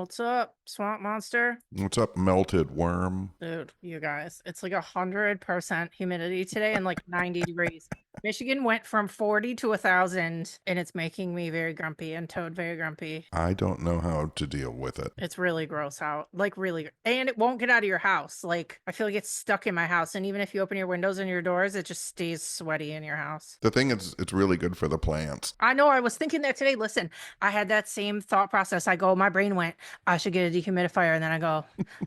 What's up, swamp monster? What's up, melted worm? Dude, you guys, it's like 100% humidity today and like 90 degrees. Michigan went from 40 to 1,000, and it's making me very grumpy and Toad very grumpy. I don't know how to deal with it. It's really gross out, like really, and it won't get out of your house. Like I feel like it's stuck in my house, and even if you open your windows and your doors, it just stays sweaty in your house. The thing is, it's really good for the plants. I know. I was thinking that today. Listen, I had that same thought process. My brain went, I should get a dehumidifier. And then I go,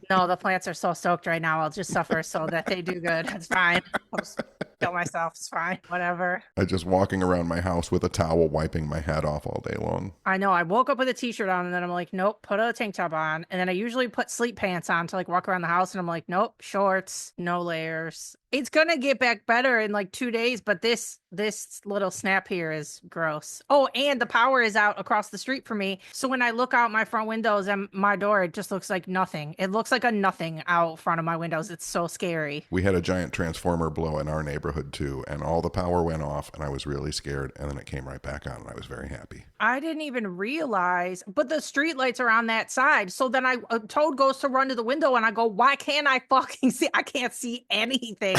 no, the plants are so stoked right now. I'll just suffer so that they do good. It's fine. I'll just kill myself. It's fine. Whatever. I just walking around my house with a towel wiping my head off all day long. I know. I woke up with a t-shirt on and then I'm like, nope, put a tank top on. And then I usually put sleep pants on to like walk around the house. And I'm like, nope, shorts, no layers. It's gonna get back better in like 2 days, but this little snap here is gross. Oh, and the power is out across the street for me. So when I look out my front windows and my door, it just looks like nothing. It looks like a nothing out front of my windows. It's so scary. We had a giant transformer blow in our neighborhood too, and all the power went off, and I was really scared, and then it came right back on, and I was very happy. I didn't even realize, but the street lights are on that side. So then Toad goes to run to the window and I go, why can't I fucking see? I can't see anything.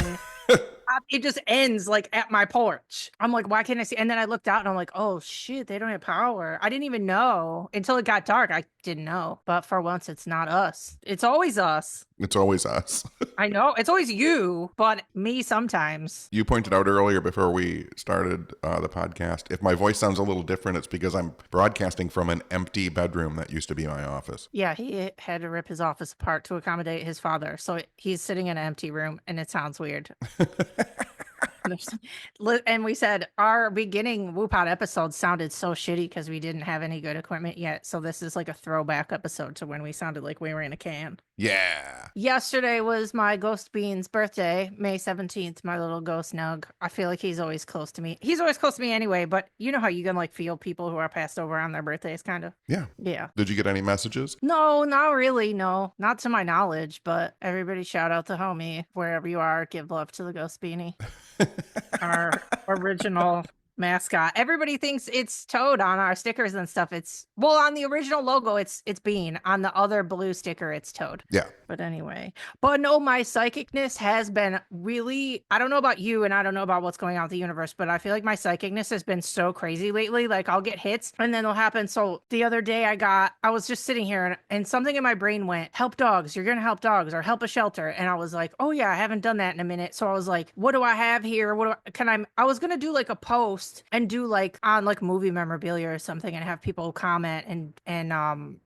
It just ends like at my porch. I'm like, why can't I see? And then I looked out and I'm like, oh shit, they don't have power. I didn't even know until it got dark. I didn't know. But for once, it's not us. It's always us. It's always us. I know. It's always you, but me sometimes. You pointed out earlier before we started the podcast, if my voice sounds a little different, it's because I'm broadcasting from an empty bedroom that used to be my office. Yeah, he had to rip his office apart to accommodate his father. So he's sitting in an empty room and it sounds weird. And we said our beginning Wuwpod episode sounded so shitty because we didn't have any good equipment yet. So this is like a throwback episode to when we sounded like we were in a can. Yeah. Yesterday was my ghost bean's birthday, May 17th, my little ghost nug. I feel like he's always close to me. He's always close to me anyway, but you know how you can like feel people who are passed over on their birthdays, kind of? Yeah. Yeah. Did you get any messages? No, not really. No, not to my knowledge, but everybody shout out to homie wherever you are. Give love to the ghost beanie. Our original mascot. Everybody thinks it's Toad on our stickers and stuff. It's on the original logo, it's Bean. On the other blue sticker, it's Toad. Yeah. But anyway, but no, my psychicness has been really, I don't know about you and I don't know about what's going on with the universe, but I feel like my psychicness has been so crazy lately. Like I'll get hits and then it'll happen. So the other day I was just sitting here and something in my brain went, help dogs. You're going to help dogs or help a shelter. And I was like, oh yeah, I haven't done that in a minute. So I was like, what do I have here? I was going to do like a post and do like on like movie memorabilia or something and have people comment and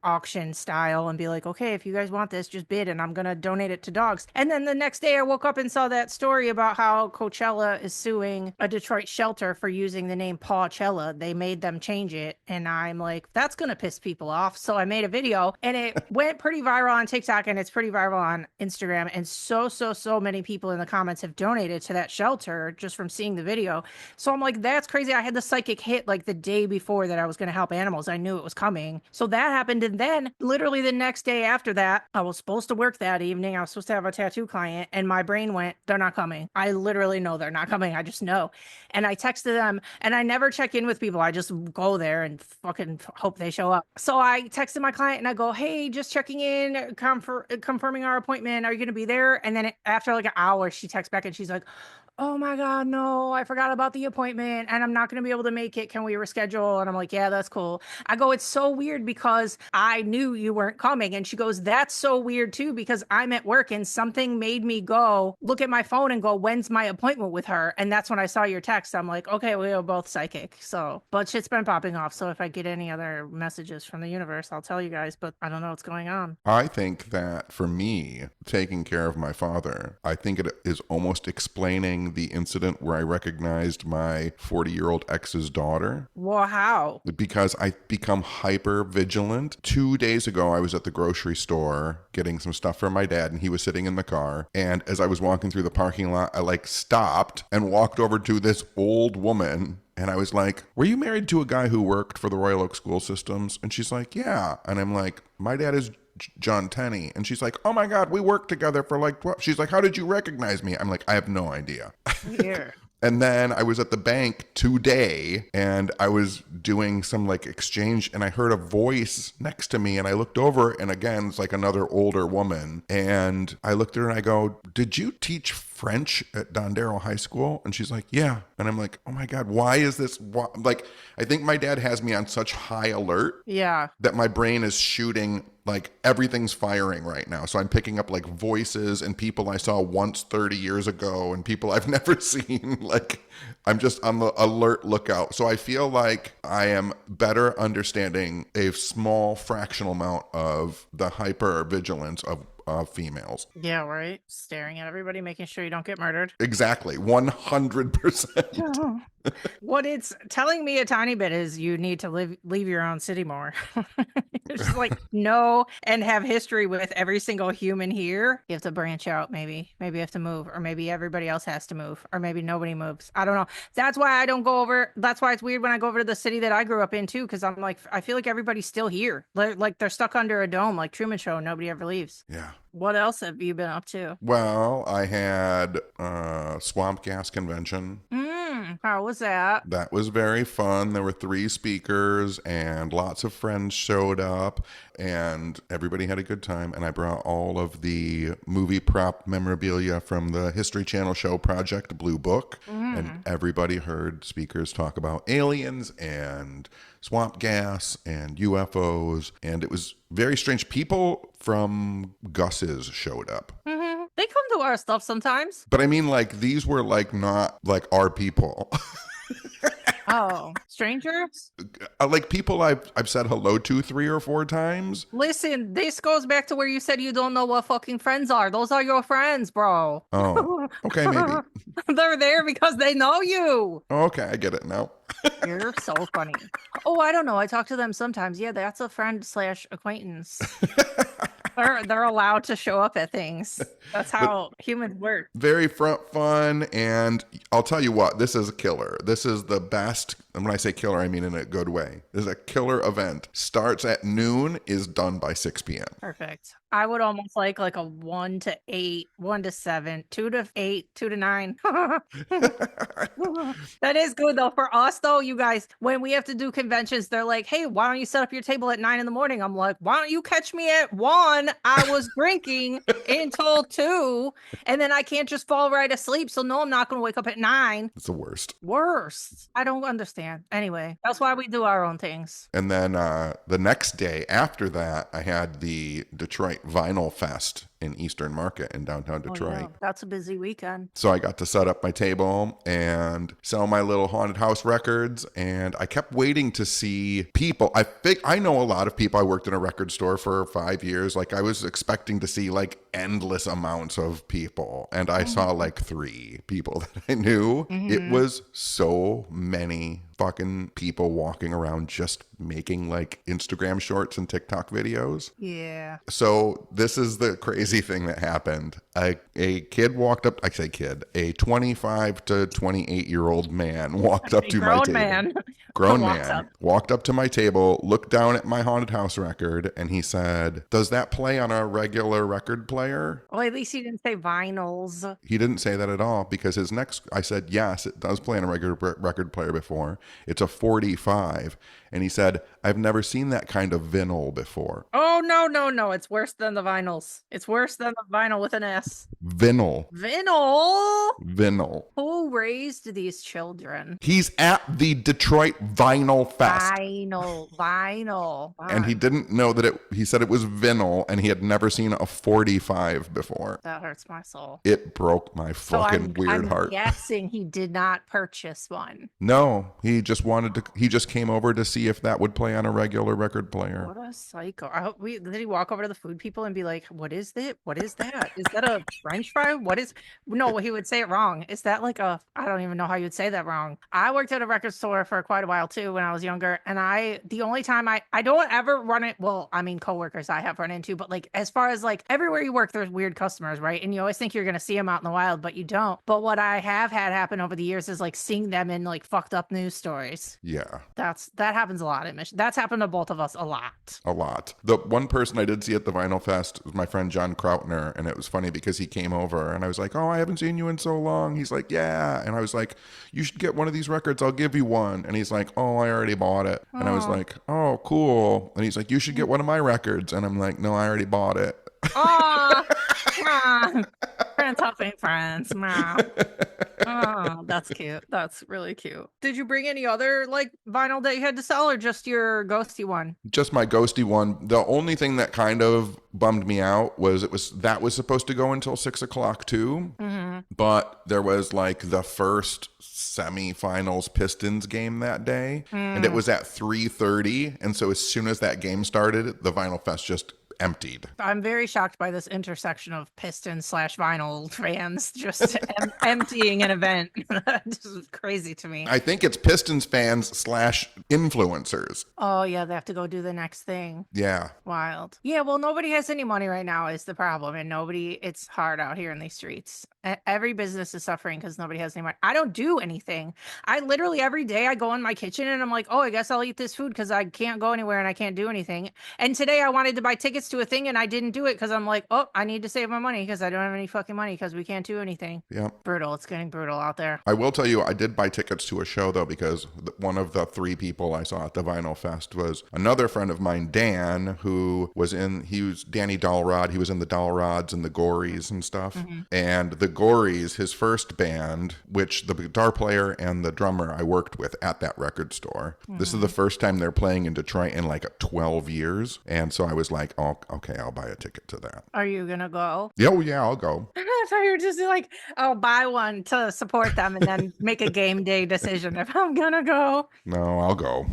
auction style and be like, okay, if you guys want this, just bid and I'm gonna donate it to dogs. And then the next day I woke up and saw that story about how Coachella is suing a Detroit shelter for using the name Pawchella. They made them change it and I'm like, that's gonna piss people off. So I made a video and it went pretty viral on TikTok and it's pretty viral on Instagram, and so many people in the comments have donated to that shelter just from seeing the video. So I'm like, that's crazy. I had the psychic hit like the day before that I was going to help animals. I knew it was coming. So that happened. And then literally the next day after that, I was supposed to work that evening. I was supposed to have a tattoo client and my brain went, they're not coming. I literally know they're not coming. I just know. And I texted them and I never check in with people. I just go there and fucking hope they show up. So I texted my client and I go, hey, just checking in, confirming our appointment. Are you going to be there? And then after like an hour, she texts back and she's like, oh my God, no, I forgot about the appointment and I'm not going to be able to make it. Can we reschedule? And I'm like, yeah, that's cool. I go, it's so weird because I knew you weren't coming. And she goes, that's so weird too, because I'm at work and something made me go look at my phone and go, when's my appointment with her? And that's when I saw your text. I'm like, okay, we are both psychic. So, but shit's been popping off. So if I get any other messages from the universe, I'll tell you guys, but I don't know what's going on. I think that for me, taking care of my father, I think it is almost explaining the incident where I recognized my 40-year-old ex's daughter. Well, how? Because I've become hyper vigilant. 2 days ago, I was at the grocery store getting some stuff for my dad, and he was sitting in the car. And as I was walking through the parking lot, I stopped and walked over to this old woman. And I was like, were you married to a guy who worked for the Royal Oak School Systems? And she's like, yeah. And I'm like, my dad is John Tenney. And she's like, oh my God, we worked together for like 12. She's like, how did you recognize me? I'm like, I have no idea. Here. And then I was at the bank today and I was doing some like exchange and I heard a voice next to me and I looked over and again, it's like another older woman. And I looked at her and I go, "Did you teach French at Dondero High School?" And she's like, "Yeah." And I'm like, "Oh my God, why is this?" Like, I think my dad has me on such high alert Yeah. that my brain is shooting, like everything's firing right now. So I'm picking up like voices and people I saw once 30 years ago and people I've never seen. Like I'm just on the alert lookout. So I feel like I am better understanding a small fractional amount of the hyper vigilance of females. Yeah, right. Staring at everybody, making sure you don't get murdered. Exactly. 100%. What it's telling me a tiny bit is you need to leave your own city more. It's just like know and have history with every single human here. You have to branch out, maybe. Maybe you have to move, or maybe everybody else has to move, or maybe nobody moves. I don't know. That's why I don't go over. That's why it's weird when I go over to the city that I grew up in too, because I'm like, I feel like everybody's still here. Like they're stuck under a dome, like Truman Show. Nobody ever leaves. Yeah. What else have you been up to? Well, I had Swamp Gas Convention. How was that? That was very fun. There were 3 speakers and lots of friends showed up and everybody had a good time. And I brought all of the movie prop memorabilia from the History Channel show Project Blue Book. And everybody heard speakers talk about aliens and swamp gas and UFOs. And it was very strange. People from Gus's showed up. They come to our stuff sometimes. But I mean, like, these were like not like our people. Oh, strangers? Like people I've said hello to 3 or 4 times. Listen, this goes back to where you said you don't know what fucking friends are. Those are your friends, bro. Oh, okay, maybe. They're there because they know you. Okay, I get it now. You're so funny. Oh, I don't know. I talk to them sometimes. Yeah, that's a friend / acquaintance. They're allowed to show up at things. That's how humans work. Very fun, and I'll tell you what, this is a killer. This is the best, and when I say killer, I mean in a good way. This is a killer event. Starts at noon, is done by 6 p.m. Perfect. I would almost like a 1 to 8, 1 to 7, 2 to 8, 2 to 9. That is good though. For us though, you guys, when we have to do conventions, they're like, "Hey, why don't you set up your table at 9 in the morning?" I'm like, "Why don't you catch me at 1? I was drinking until 2, and then I can't just fall right asleep. So no, I'm not going to wake up at 9. It's the worst. Worst. I don't understand. Anyway, that's why we do our own things. And then the next day after that, I had the Detroit Vinyl Fest in Eastern Market in downtown Detroit. Oh, yeah. That's a busy weekend. So I got to set up my table and sell my little haunted house records. And I kept waiting to see people. I know a lot of people. I worked in a record store for 5 years. Like I was expecting to see like endless amounts of people. And I saw like 3 people that I knew. It was so many fucking people walking around just making like Instagram shorts and TikTok videos. Yeah. So this is the crazy thing that happened. A kid walked up, I say kid, a 25 to 28-year-old man walked up to my table. Grown man walked up to my table, looked down at my haunted house record, and he said, "Does that play on a regular record player?" Well, at least he didn't say vinyls. He didn't say that at all because his next, I said, "Yes, it does play on a regular record player before. It's a 45. And he said, "I've never seen that kind of vinyl before." Oh, no. It's worse than the vinyls. It's worse than the vinyl with an S. Vinyl. Vinyl? Who raised these children? He's at the Detroit Vinyl Fest. Vinyl. And he didn't know that he said it was vinyl and he had never seen a 45 before. That hurts my soul. It broke my fucking weird heart. I'm guessing he did not purchase one. No, he just came over to see if that would play on a regular record player. What a psycho. Did he walk over to the food people and be like, "What is that? What is that? Is that a French fry? No, he would say it wrong. Is that like I don't even know how you'd say that wrong." I worked at a record store for quite a while too when I was younger. And the only time I don't ever run it. Well, I mean, coworkers I have run into, but like, as far as like everywhere you work, there's weird customers, right? And you always think you're going to see them out in the wild, but you don't. But what I have had happen over the years is like seeing them in like fucked up news stories. Yeah. That happens a lot. in Michigan. That's happened to both of us a lot. A lot. The one person I did see at the Vinyl Fest was my friend John Krautner, and it was funny because he came over and I was like, oh, I haven't seen you in so long. He's like, yeah. And I was like, you should get one of these records. I'll give you one. And he's like, oh, I already bought it. And I was like, oh, cool. And he's like, you should get one of my records. And I'm like, no, I already bought it. Oh, friends helping friends. Oh, that's cute. That's really cute. Did you bring any other like vinyl that you had to sell, or just your ghosty one? Just my ghosty one. The only thing that kind of bummed me out was that was supposed to go until 6 o'clock too. Mm-hmm. But there was like the first semifinals Pistons game that day, and it was at 3:30. And so as soon as that game started, the Vinyl Fest just emptied. I'm very shocked by this intersection of Pistons / vinyl fans just emptying an event. This is crazy to me. I think it's Pistons fans / influencers. Oh yeah, they have to go do the next thing. Yeah. Wild. Yeah, well, nobody has any money right now is the problem, and it's hard out here in these streets. Every business is suffering because nobody has any money. I don't do anything. I literally every day I go in my kitchen and I'm like, oh, I guess I'll eat this food because I can't go anywhere and I can't do anything. And today I wanted to buy tickets to a thing and I didn't do it because I'm like, oh, I need to save my money because I don't have any fucking money because we can't do anything. Yeah. Brutal. It's getting brutal out there. I will tell you, I did buy tickets to a show though, because one of the 3 people I saw at the Vinyl Fest was another friend of mine, Dan, he was Danny Dahlrod. He was in the Dahlrods and the Gories and stuff. Mm-hmm. And the Gories, his first band, which the guitar player and the drummer I worked with at that record store. Mm-hmm. This is the first time they're playing in Detroit in like 12 years. And so I was like, oh, okay, I'll buy a ticket to that. Are you going to go? Oh, yeah, I'll go. I thought you were just like, I'll buy one to support them and then make a game day decision if I'm going to go. No, I'll go.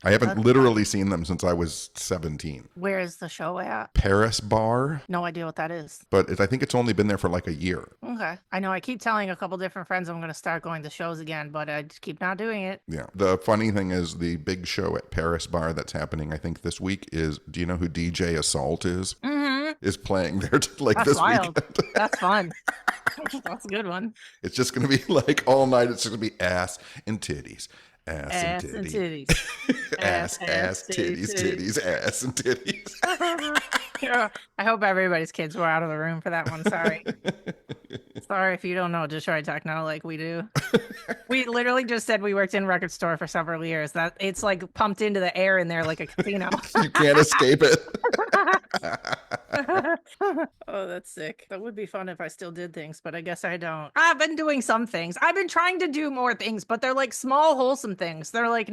I haven't literally seen them since I was 17. Where is the show at? Paris Bar. No idea what that is. But I think it's only been there for like a year. Okay. I know I keep telling a couple different friends I'm going to start going to shows again, but I just keep not doing it. Yeah. The funny thing is the big show at Paris Bar that's happening, I think this week is, do you know who DJ Assault is? Mm-hmm. Is playing there that's this wild. weekend. That's fun. That's a good one. It's just going to be like all night. It's just going to be ass and titties. Ass and titties. Ass, titties, titties, ass and titties. Yeah. I hope everybody's kids were out of the room for that one. Sorry. Sorry if you don't know Detroit techno like we do. We literally just said we worked in a record store for several years. That it's like pumped into the air in there like a casino. You can't escape it. Oh, that's sick. That would be fun if I still did things, but I guess I don't. I've been doing some things. I've been trying to do more things, but they're like small, wholesome things. They're like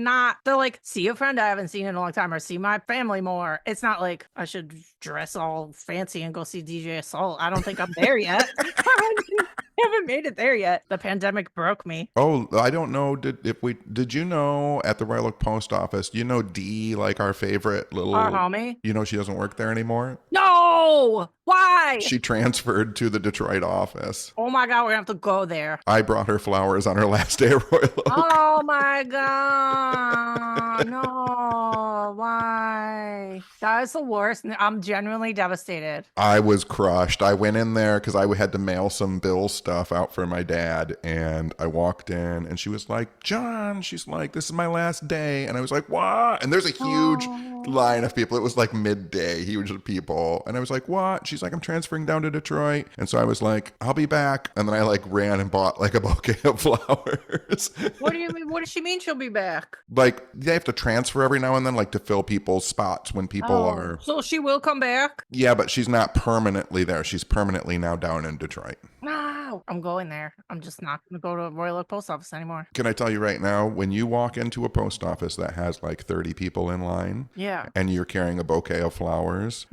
see a friend I haven't seen in a long time or see my family more. It's not like I should dress all fancy and go see DJ Assault. I don't think I'm there yet. I haven't made it there yet. The pandemic broke me. Oh, I don't know. Did you know at the Royal Oak Post Office, you know Dee, like our favorite little our homie? You know she doesn't work there anymore? No! Why? She transferred to the Detroit office. Oh my God, we're gonna have to go there. I brought her flowers on her last day of Royal Oak. Oh my God. No, why? That is the worst. I'm genuinely devastated. I was crushed. I went in there because I had to mail some bill stuff out for my dad, and I walked in and she was like, John, she's like, this is my last day. And I was like, what? And there's a huge line of people. It was like midday, huge people. And I was like, what? She's like, I'm transferring down to Detroit. And so I was like, I'll be back. And then I like ran and bought like a bouquet of flowers. What do you mean? What does she mean she'll be back? Like they have to transfer every now and then, like to fill people's spots when people are. So she will come back? Yeah, but she's not permanently there. She's permanently now down in Detroit. No, I'm going there. I'm just not going to go to Royal Oak Post Office anymore. Can I tell you right now, when you walk into a post office that has like 30 people in line, yeah, and you're carrying a bouquet of flowers,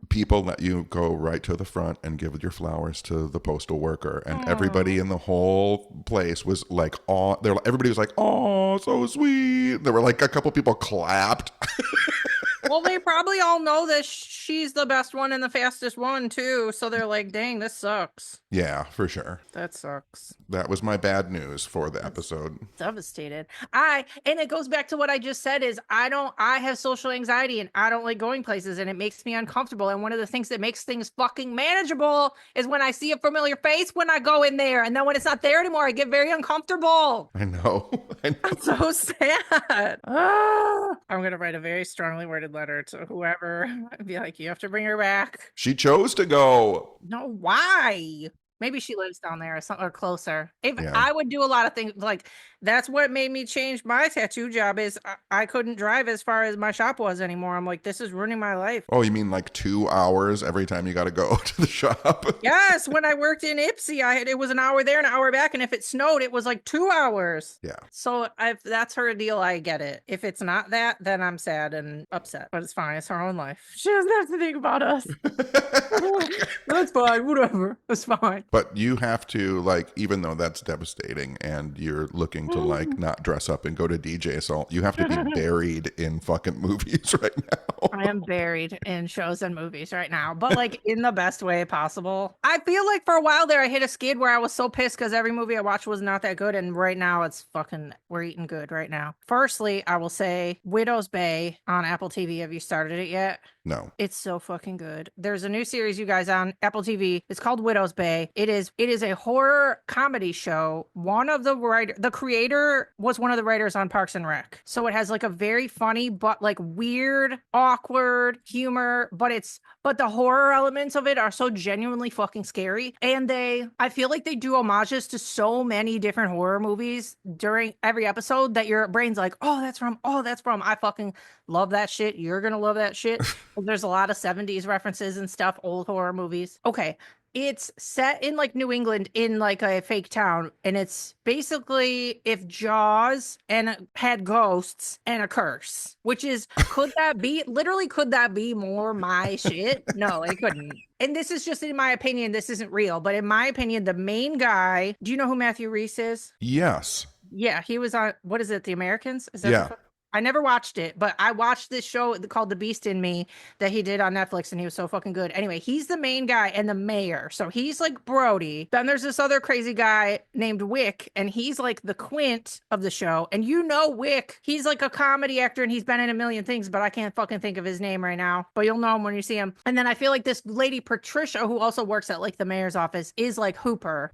people let you go right to the front and give your flowers to the postal worker. And everybody in the whole place was like, everybody was like, oh, so sweet. There were like a couple people clapped. Well, they probably all know that she's the best one and the fastest one too. So they're like, dang, this sucks. Yeah, for sure. That sucks. That was my bad news for the That's episode. devastated. And it goes back to what I just said is I have social anxiety and I don't like going places and it makes me uncomfortable. And one of the things that makes things fucking manageable is when I see a familiar face when I go in there. And then when it's not there anymore, I get very uncomfortable. I know. I know. That's so sad. Ah. I'm going to write a very strongly worded letter to whoever and be like, you have to bring her back. She chose to go. No, why? Maybe she lives down there or closer. If Yeah. I would do a lot of things like that's what made me change my tattoo job is I couldn't drive as far as my shop was anymore. I'm like, this is ruining my life. Oh, you mean like 2 hours every time you got to go to the shop? Yes, when I worked in Ipsy, it was an hour there, an hour back, and if it snowed, it was like 2 hours. Yeah. So if that's her deal, I get it. If it's not that, then I'm sad and upset. But it's fine. It's her own life. She doesn't have to think about us. That's fine. Whatever. It's fine. But you have to, like, even though that's devastating and you're looking to, like, not dress up and go to DJ Assault, you have to be buried in fucking movies right now. I am buried in shows and movies right now, but like in the best way possible. I feel like for a while there, I hit a skid where I was so pissed because every movie I watched was not that good. And right now it's fucking, we're eating good right now. Firstly, I will say Widow's Bay on Apple TV. Have you started it yet? No. It's so fucking good. There's a new series, you guys, on Apple TV. It's called Widow's Bay. It is a horror comedy show. The creator was one of the writers on Parks and Rec. So it has like a very funny, but like weird, awkward humor, but the horror elements of it are so genuinely fucking scary. And I feel like they do homages to so many different horror movies during every episode that your brain's like, oh, that's from. I fucking love that shit. You're gonna love that shit. There's a lot of 70s references and stuff, old horror movies. Okay. It's set in like New England in like a fake town. And it's basically if Jaws and had ghosts and a curse, which is, could that be more my shit? No, it couldn't. And this is just in my opinion, this isn't real, but in my opinion, the main guy, do you know who Matthew Rhys is? Yes. Yeah, he was on, what is it, The Americans? Is that Yeah. I never watched it, but I watched this show called The Beast in Me that he did on Netflix, and he was so fucking good. Anyway, he's the main guy and the mayor. So he's like Brody. Then there's this other crazy guy named Wick, and he's like the Quint of the show. And you know Wick, he's like a comedy actor, and he's been in a million things, but I can't fucking think of his name right now. But you'll know him when you see him. And then I feel like this lady Patricia, who also works at like the mayor's office, is like Hooper.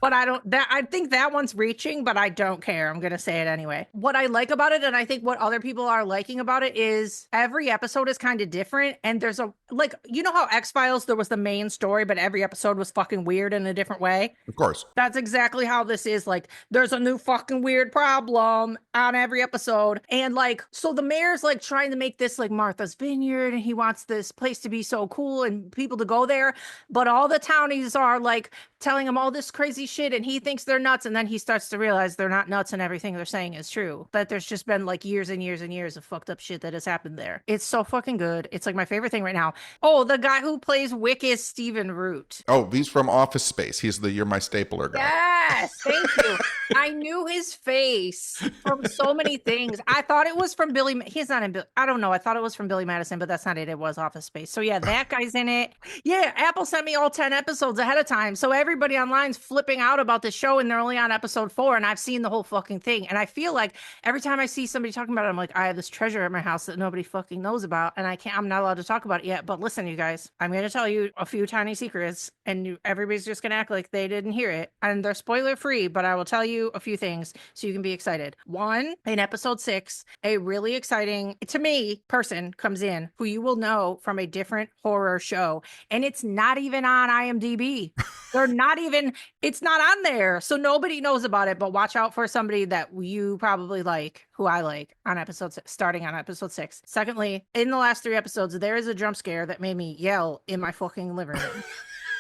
But I think that one's reaching, but I don't care. I'm going to say it anyway. What I like about it, and I think what other people are liking about it, is every episode is kind of different. And there's you know how X-Files, there was the main story, but every episode was fucking weird in a different way? Of course. That's exactly how this is. Like, there's a new fucking weird problem on every episode. And like, so the mayor's like trying to make this like Martha's Vineyard, and he wants this place to be so cool and people to go there. But all the townies are like telling him all this crazy shit, and he thinks they're nuts, and then he starts to realize they're not nuts and everything they're saying is true. That there's just been like years and years and years of fucked up shit that has happened there. It's so fucking good. It's like my favorite thing right now. Oh, the guy who plays Wick is Stephen Root. Oh, he's from Office Space. He's the You're My Stapler guy. Yes, thank you. I knew his face from so many things. I thought it was from Billy. He's not in Billy. I don't know. I thought it was from Billy Madison, but that's not it. It was Office Space. So yeah, that guy's in it. Yeah, Apple sent me all 10 episodes ahead of time. So everybody online's flipping out about this show, and they're only on episode 4, and I've seen the whole fucking thing. And I feel like every time I see somebody talking about it, I'm like, I have this treasure at my house that nobody fucking knows about, and I'm not allowed to talk about it yet. But listen, you guys, I'm going to tell you a few tiny secrets, and everybody's just going to act like they didn't hear it. And they're spoiler free, but I will tell you a few things so you can be excited. One, in episode 6, a really exciting, to me, person comes in who you will know from a different horror show. And it's not even on IMDb. It's not on there. So nobody knows about it, but watch out for somebody that you probably like, who I like, starting on episode 6. Secondly, in the last 3 episodes, there is a jump scare that made me yell in my fucking living room.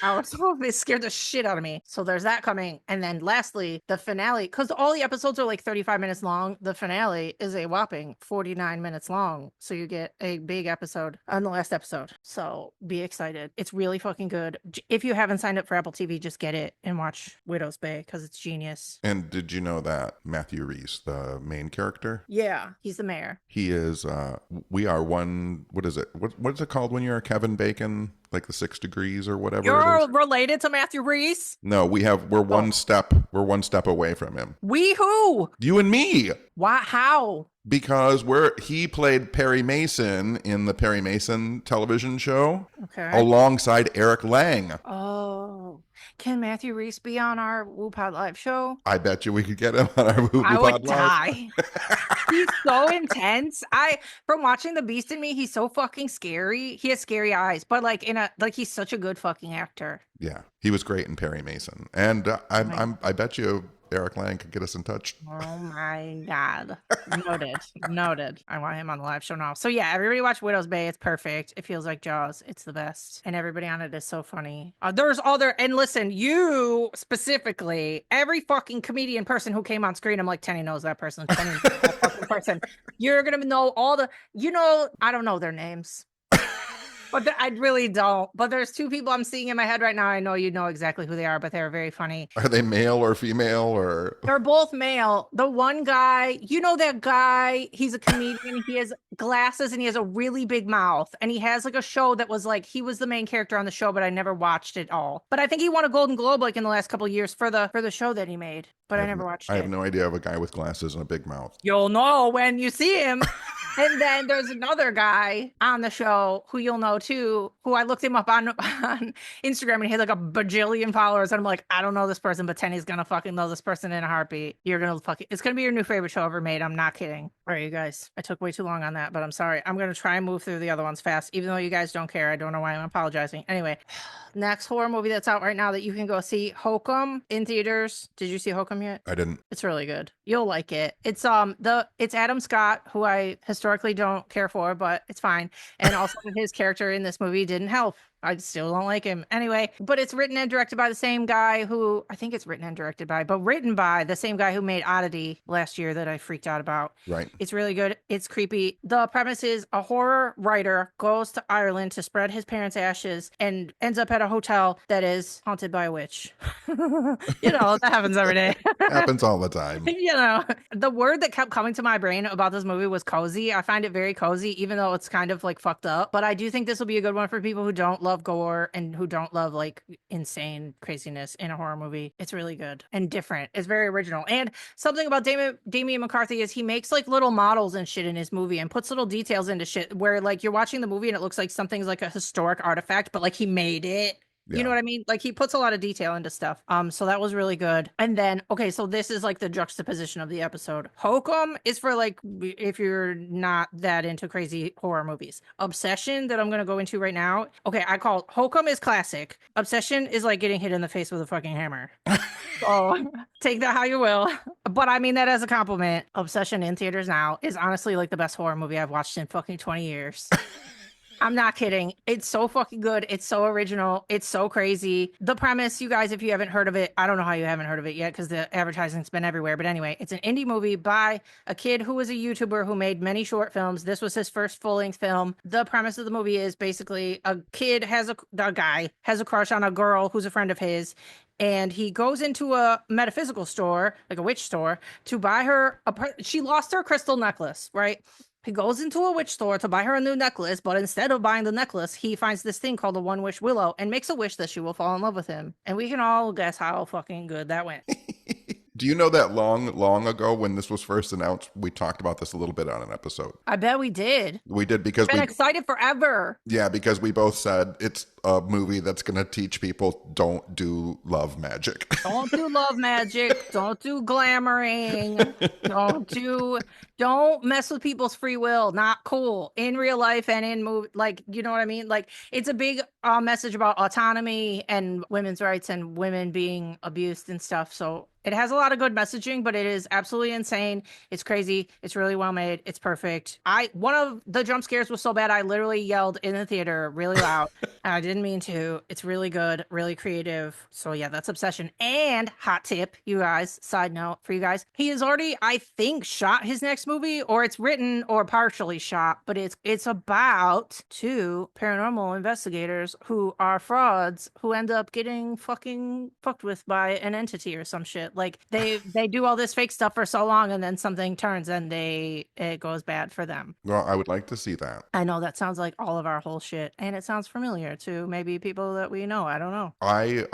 It scared the shit out of me. So there's that coming. And then lastly, the finale, because all the episodes are like 35 minutes long. The finale is a whopping 49 minutes long. So you get a big episode on the last episode. So be excited. It's really fucking good. If you haven't signed up for Apple TV, just get it and watch Widow's Bay because it's genius. And did you know that Matthew Rhys, the main character, Yeah, he's the mayor. he is, we are one, what is it? What is it called when you're a Kevin Bacon? Like the 6 degrees or whatever it You're is? related to Matthew Rhys? No, we're one step away from him. We who? You and me. Why? How? Because he played Perry Mason in the Perry Mason television show Okay. alongside Eric Lang. Oh, can Matthew Rhys be on our Wuwpod live show? I bet you we could get him on our Wuwpod I would Live. die. He's so intense. From watching The Beast in Me, he's so fucking scary. He has scary eyes, but he's such a good fucking actor. Yeah, he was great in Perry Mason, and I bet you Eric Lang could get us in touch. Oh my God. Noted. I want him on the live show now. So yeah, everybody watch Widow's Bay. It's perfect. It feels like Jaws. It's the best. And everybody on it is so funny. And listen, you specifically, every fucking comedian person who came on screen, I'm like, Tenney knows that person. Tenney knows that fucking person. You're going to know I don't know their names. But I really don't. But there's 2 people I'm seeing in my head right now. I know you know exactly who they are, but they're very funny. Are they male or female or? They're both male. The one guy, you know that guy, he's a comedian. He has glasses and he has a really big mouth. And he has like a show that was like, he was the main character on the show, but I never watched it all. But I think he won a Golden Globe like in the last couple of years for the show that he made. But I never watched it. I have no idea of a guy with glasses and a big mouth. You'll know when you see him. And then there's another guy on the show who you'll know too, who I looked him up on Instagram and he had like a bajillion followers. And I'm like, I don't know this person, but Tenney's gonna fucking know this person in a heartbeat. It's gonna be your new favorite show ever made. I'm not kidding. All right, you guys, I took way too long on that, but I'm sorry. I'm gonna try and move through the other ones fast, even though you guys don't care. I don't know why I'm apologizing. Anyway, next horror movie that's out right now that you can go see, Hokum in theaters. Did you see Hokum yet? I didn't. It's really good. You'll like it. It's Adam Scott, who I historically don't care for, but it's fine. And also his character in this movie didn't help. I still don't like him. Anyway, but it's written and directed by the same guy who, I think it's written and directed by, but written by the same guy who made Oddity last year that I freaked out about. Right. It's really good. It's creepy. The premise is a horror writer goes to Ireland to spread his parents' ashes and ends up at a hotel that is haunted by a witch. That happens every day. Happens all the time. The word that kept coming to my brain about this movie was cozy. I find it very cozy, even though it's kind of like fucked up. But I do think this will be a good one for people who don't love gore and who don't love like insane craziness in a horror movie. It's really good and different. It's very original. And something about Damian McCarthy is he makes like little models and shit in his movie and puts little details into shit where like you're watching the movie and it looks like something's like a historic artifact, but like he made it. You know what I mean? Like he puts a lot of detail into stuff. So that was really good. And then, okay, so this is like the juxtaposition of the episode. Hokum is for like, if you're not that into crazy horror movies. Obsession that I'm going to go into right now. Okay, Hokum is classic. Obsession is like getting hit in the face with a fucking hammer. So take that how you will. But I mean that as a compliment. Obsession in theaters now is honestly like the best horror movie I've watched in fucking 20 years. I'm not kidding. It's so fucking good. It's so original. It's so crazy. The premise, you guys, if you haven't heard of it, I don't know how you haven't heard of it yet because the advertising's been everywhere. But anyway, it's an indie movie by a kid who was a YouTuber who made many short films. This was his first full-length film. The premise of the movie is basically a guy has a crush on a girl who's a friend of his. And he goes into a metaphysical store, like a witch store, to buy her she lost her crystal necklace, right? He goes into a witch store to buy her a new necklace, but instead of buying the necklace, he finds this thing called the One Wish Willow and makes a wish that she will fall in love with him. And we can all guess how fucking good that went. Do you know that long ago when this was first announced, we talked about this a little bit on an episode? I bet we did. We did because Been excited forever. Yeah, because we both said it's a movie that's going to teach people don't do love magic. Don't do love magic. Don't do glamoring. Don't mess with people's free will. Not cool in real life and in movie. Like, you know what I mean? Like, it's a big message about autonomy and women's rights and women being abused and stuff. So It has a lot of good messaging, but it is absolutely insane. It's crazy. It's really well made. It's perfect. One of the jump scares was so bad I literally yelled in the theater really loud. And I didn't mean to. It's really good, really creative. So yeah, that's Obsession. And hot tip, you guys, side note for you guys. He has already, I think, shot his next movie, or it's written or partially shot, but it's about two paranormal investigators who are frauds who end up getting fucking fucked with by an entity or some shit. Like they do all this fake stuff for so long and then something turns and it goes bad for them. Well, I would like to see that. I know that sounds like all of our whole shit, and it sounds familiar to maybe people that we know. I don't know. I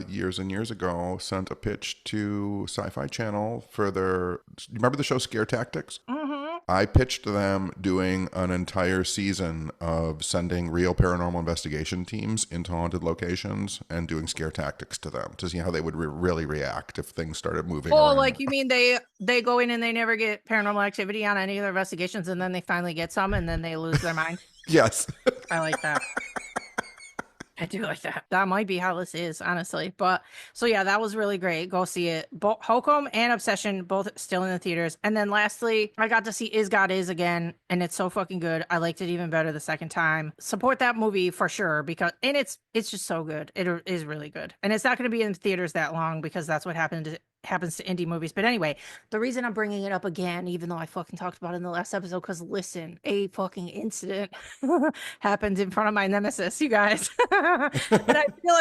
years and years ago sent a pitch to Sci-Fi Channel for their. You remember the show Scare Tactics? Mm-hmm. I pitched them doing an entire season of sending real paranormal investigation teams into haunted locations and doing scare tactics to them to see how they would really react if things started moving. Oh, around. like you mean they go in and they never get paranormal activity on any of their investigations, and then they finally get some, and then they lose their mind. Yes. I like that. I do like that. That might be how this is, honestly. But so yeah, that was really great. Go see it. Both Hokum and Obsession, both still in the theaters. And then lastly, I got to see Is God Is again, and it's so fucking good. I liked it even better the second time. Support that movie for sure because it's just so good. It is really good, and it's not going to be in theaters that long because that's what happens to indie movies. But anyway, the reason I'm bringing it up again, even though I fucking talked about it in the last episode, because listen, a fucking incident happened in front of my nemesis, you guys. And I feel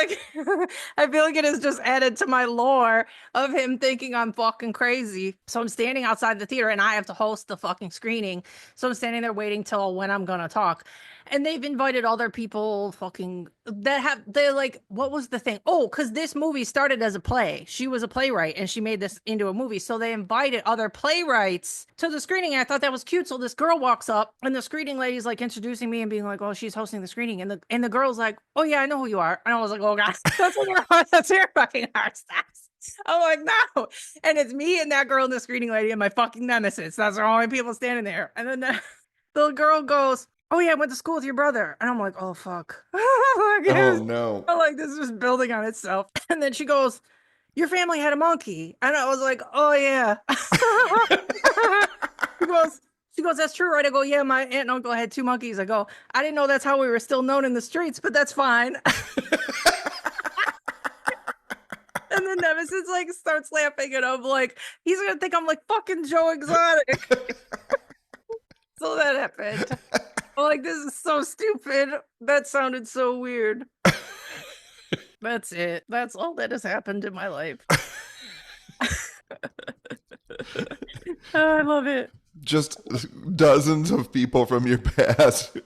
like it has just added to my lore of him thinking I'm fucking crazy. So I'm standing outside the theater and I have to host the fucking screening. So I'm standing there waiting till when I'm gonna talk. And they've invited other people they're like, what was the thing? Oh, because this movie started as a play. She was a playwright and she made this into a movie. So they invited other playwrights to the screening. And I thought that was cute. So this girl walks up and the screening lady's like introducing me and being like, oh, she's hosting the screening. And the girl's like, oh yeah, I know who you are. And I was like, oh God, that's your fucking heart stops. I'm like, no. And it's me and that girl and the screening lady and my fucking nemesis. That's the only people standing there. And then the girl goes, oh yeah, I went to school with your brother. And I'm like, oh fuck. Oh no. I'm like, this is building on itself. And then she goes, your family had a monkey. And I was like, oh yeah. she goes, that's true, right? I go, yeah, my aunt and uncle had two monkeys. I go, I didn't know that's how we were still known in the streets, but that's fine. And then Nemesis like starts laughing and I'm like, he's gonna think I'm like fucking Joe Exotic. So that happened. I'm like, this is so stupid. That sounded so weird. That's it. That's all that has happened in my life. Oh, I love it. Just dozens of people from your past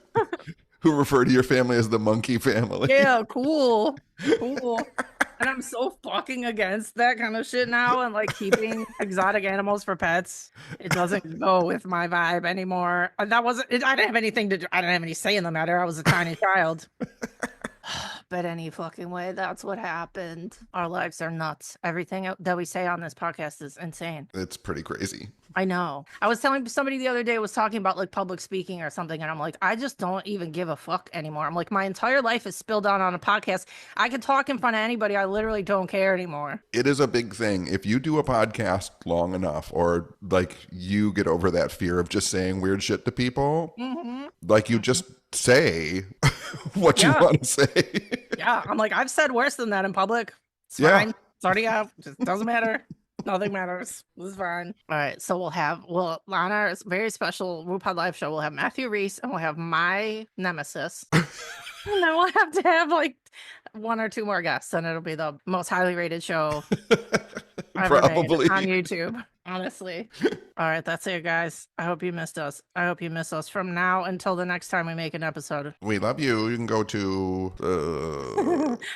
who refer to your family as the monkey family. Yeah, cool. And I'm so fucking against that kind of shit now and like keeping exotic animals for pets. It doesn't go with my vibe anymore. I didn't have any say in the matter. I was a tiny child. But any fucking way, that's what happened. Our lives are nuts. Everything that we say on this podcast is insane. It's pretty crazy. I know. I was telling somebody the other day, was talking about like public speaking or something, and I'm like, I just don't even give a fuck anymore. I'm like, my entire life is spilled out on a podcast. I can talk in front of anybody. I literally don't care anymore. It is a big thing. If you do a podcast long enough, or like you get over that fear of just saying weird shit to people, like you just say what you want to say. Yeah, I'm like, I've said worse than that in public. It's fine. It's already out. Just doesn't matter. Nothing matters. It's fine. All right. So we'll on our very special Wuwpod live show, we'll have Matthew Reese and we'll have my nemesis. And then we'll have to have like one or two more guests, and it'll be the most highly rated show ever made on YouTube. Honestly. All right, that's it, guys. I hope you missed us. I hope you miss us from now until the next time we make an episode. We love you. You can go to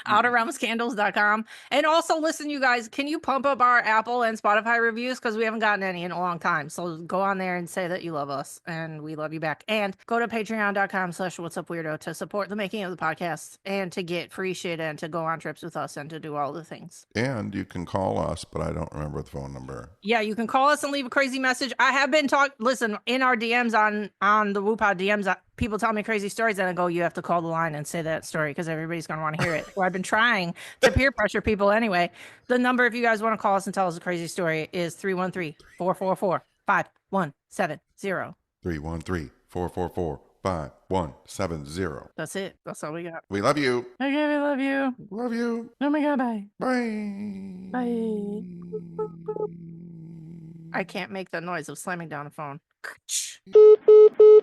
outerrealmscandals.com. And also, listen, you guys, can you pump up our Apple and Spotify reviews? Because we haven't gotten any in a long time. So go on there and say that you love us, and we love you back. And go to patreon.com/whatsupweirdo to support the making of the podcast and to get free shit and to go on trips with us and to do all the things. And you can call us, but I don't remember the phone number. Yeah, you can call us and leave a crazy message message. I have been listen, in our DMs on the Wuwpod DMs, people tell me crazy stories and I go, you have to call the line and say that story because everybody's going to want to hear it. So I've been trying to peer pressure people anyway. The number, if you guys want to call us and tell us a crazy story, is 313-444-5170. 313-444-5170. That's it. That's all we got. We love you. Okay, we love you. Love you. Oh my God, bye. Bye. Bye. I can't make the noise of slamming down a phone.